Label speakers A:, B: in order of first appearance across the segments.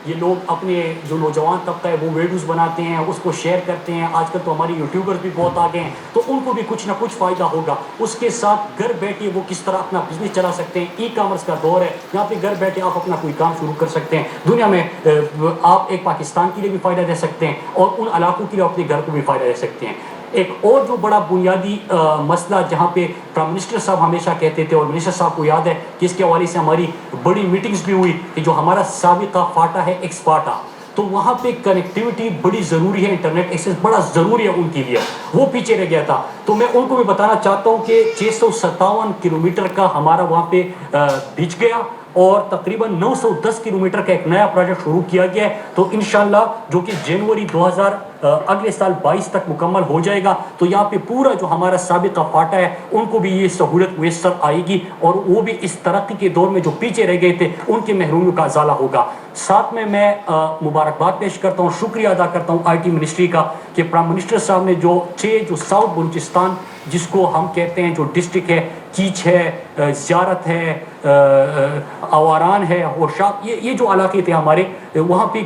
A: یہ لوگ اپنے جو نوجوان طبقہ ہے وہ ویڈیوز بناتے ہیں, اس کو شیئر کرتے ہیں. آج کل تو ہماری یوٹیوبرز بھی بہت آ گئے ہیں, تو ان کو بھی کچھ نہ کچھ فائدہ ہوگا. اس کے ساتھ گھر بیٹھے وہ کس طرح اپنا بزنس چلا سکتے ہیں. ای کامرس کا دور ہے, یہاں پہ گھر بیٹھے آپ اپنا کوئی کام شروع کر سکتے ہیں. دنیا میں آپ ایک پاکستان کے لیے بھی فائدہ دے سکتے ہیں اور ان علاقوں کے لیے اپنے گھر کو بھی فائدہ دے سکتے ہیں. ایک اور جو بڑا بنیادی مسئلہ جہاں پہ پرائم منسٹر صاحب ہمیشہ کہتے تھے, اور منسٹر صاحب کو یاد ہے کہ اس کے حوالے سے ہماری بڑی میٹنگز بھی ہوئی, کہ جو ہمارا سابقہ فاٹا ہے ایکسپارٹا, تو وہاں پہ کنیکٹیوٹی بڑی ضروری ہے, انٹرنیٹ ایکسیس بڑا ضروری ہے ان کے لیے, وہ پیچھے رہ گیا تھا. تو میں ان کو بھی بتانا چاہتا ہوں کہ 657 کلومیٹر کا ہمارا وہاں پہ بچ گیا, اور تقریباً 910 کلومیٹر کا ایک نیا پروجیکٹ شروع کیا گیا ہے. تو انشاءاللہ جو کہ جنوری 2000 اگلے سال 22 تک مکمل ہو جائے گا, تو یہاں پہ پورا جو ہمارا سابقہ فاٹا ہے ان کو بھی یہ سہولت میسر آئے گی, اور وہ بھی اس ترقی کے دور میں جو پیچھے رہ گئے تھے ان کے محرومیوں کا ازالہ ہوگا. ساتھ میں مبارکباد پیش کرتا ہوں, شکریہ ادا کرتا ہوں آئی ٹی منسٹری کا, کہ پرائم منسٹر صاحب نے جو ساؤتھ بلوچستان جس کو ہم کہتے ہیں جو ڈسٹرکٹ ہے, کیچ ہے, زیارت ہے, آواران ہے, ہوشاب, یہ جو علاقے تھے ہمارے, وہاں پہ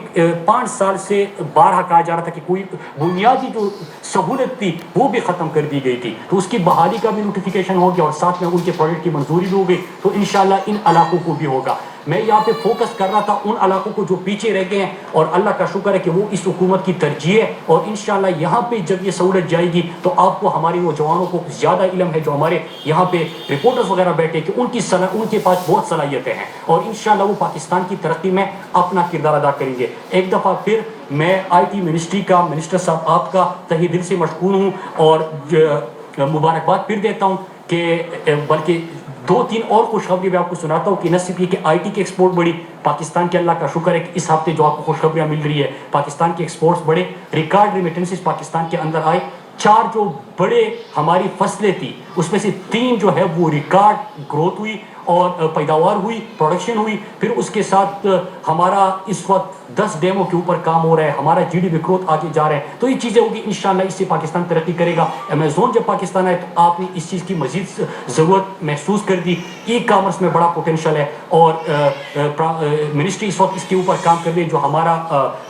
A: 5 سال سے بارہا کہا جا رہا تھا کہ کوئی بنیادی جو سہولت تھی وہ بھی ختم کر دی گئی تھی. تو اس کی بحالی کا بھی نوٹیفیکیشن ہو گیا, اور ساتھ میں ان کے پروجیکٹ کی منظوری بھی ہو گئی. تو انشاءاللہ ان علاقوں کو بھی ہوگا. میں یہاں پہ فوکس کر رہا تھا ان علاقوں کو جو پیچھے رہ گئے ہیں, اور اللہ کا شکر ہے کہ وہ اس حکومت کی ترجیح ہے, اور انشاءاللہ یہاں پہ جب یہ سہولت جائے گی تو آپ کو, ہمارے نوجوانوں کو زیادہ علم ہے, جو ہمارے یہاں پہ رپورٹرز وغیرہ بیٹھے, کہ ان کے پاس بہت صلاحیتیں ہیں, اور انشاءاللہ وہ پاکستان کی ترقی میں اپنا کردار ادا کریں گے. ایک دفعہ پھر میں آئی ٹی منسٹری کا, منسٹر صاحب آپ کا تہہ دل سے مشکور ہوں, اور مبارکباد پھر دیتا ہوں. کہ بلکہ 2-3 اور خوشخبری میں آپ کو سناتا ہوں, کہ نہ صرف یہ کہ آئی ٹی کے ایکسپورٹ بڑی, پاکستان کے اللہ کا شکر ہے کہ اس ہفتے جو آپ کو خوشخبریاں مل رہی ہے, پاکستان کے ایکسپورٹس بڑے, ریکارڈ ریمیٹنسز پاکستان کے اندر آئے. 4 جو بڑے ہماری فصلیں تھی اس میں سے 3 جو ہے وہ ریکارڈ گروتھ ہوئی اور پیداوار ہوئی, پروڈکشن ہوئی. پھر اس کے ساتھ ہمارا اس وقت 10 ڈیموں کے اوپر کام ہو رہا ہے, ہمارا جی ڈی پی گروتھ آگے جا رہا ہے. تو یہ چیزیں ہوگی انشاءاللہ, اس سے پاکستان ترقی کرے گا. امیزون جب پاکستان آئے تو آپ نے اس چیز کی مزید ضرورت محسوس کر دی. ای کامرس میں بڑا پوٹینشل ہے, اور منسٹری اس وقت اس کے اوپر کام کر رہی ہے. جو ہمارا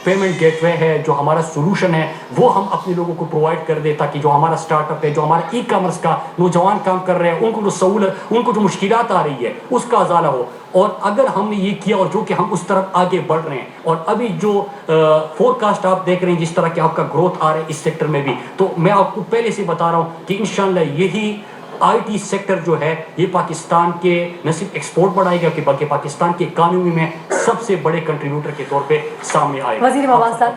A: پیمنٹ گیٹ وے ہے, جو ہمارا سولوشن ہے, وہ ہم اپنے لوگوں کو پرووائڈ کر دیں, تاکہ جو ہمارا اسٹارٹ اپ ہے, جو ہمارا ای کامرس کا نوجوان کام کر رہے ہیں, ان کو جو سہولت, ان کو جو مشکلات آ رہی ہے اس کا ازالہ ہو. اور اگر ہم نے یہ کیا, اور جو کہ ہم اس طرف آگے بڑھ رہے ہیں, اور ابھی جو فور کاسٹ آپ دیکھ رہے ہیں جس طرح کہ آپ کا گروتھ آ رہا ہے اس سیکٹر میں بھی, تو میں آپ کو پہلے سے بتا رہا ہوں کہ انشاءاللہ یہی آئی ٹی سیکٹر جو ہے یہ پاکستان کے نہ صرف ایکسپورٹ بڑھائے گا, کہ بلکہ پاکستان کی اکانومی میں سب سے بڑے کنٹریبیوٹر کے طور پہ سامنے آئے گا.
B: وزیر مواصلات